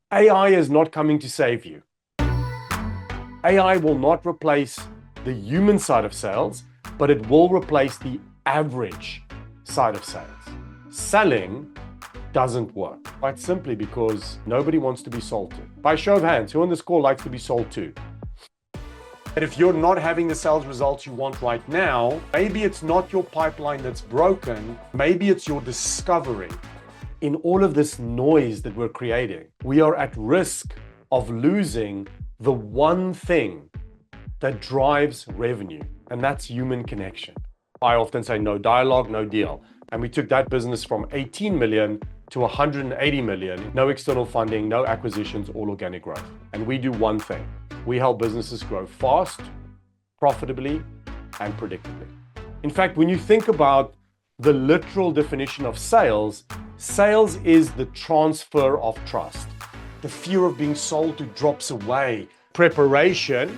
AI is not coming to save you. AI will not replace the human side of sales, but it will replace the average side of sales. Selling doesn't work, quite simply because nobody wants to be sold to. By show of hands, who on this call likes to be sold to? And if you're not having the sales results you want right now, maybe it's not your pipeline that's broken, maybe it's your discovery. In all of this noise that we're creating, we are at risk of losing the one thing that drives revenue, and that's human connection. I often say no dialogue, no deal. And we took that business from 18 million to 180 million, no external funding, no acquisitions, all organic growth. And we do one thing. We help businesses grow fast, profitably, and predictably. In fact, when you think about the literal definition of sales, sales is the transfer of trust. The fear of being sold to drops away. Preparation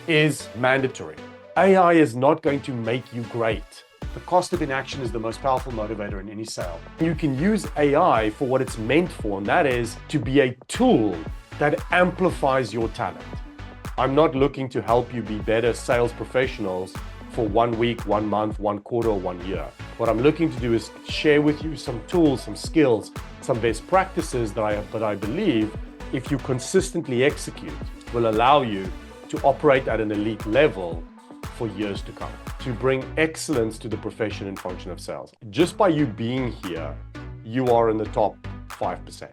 is mandatory. AI is not going to make you great. The cost of inaction is the most powerful motivator in any sale. You can use AI for what it's meant for, and that is to be a tool that amplifies your talent. I'm not looking to help you be better sales professionals for 1 week, 1 month, 1 quarter, or 1 year. What I'm looking to do is share with you some tools, some skills, some best practices that I believe, if you consistently execute, will allow you to operate at an elite level for years to come, to bring excellence to the profession and function of sales. Just by you being here, you are in the top 5%.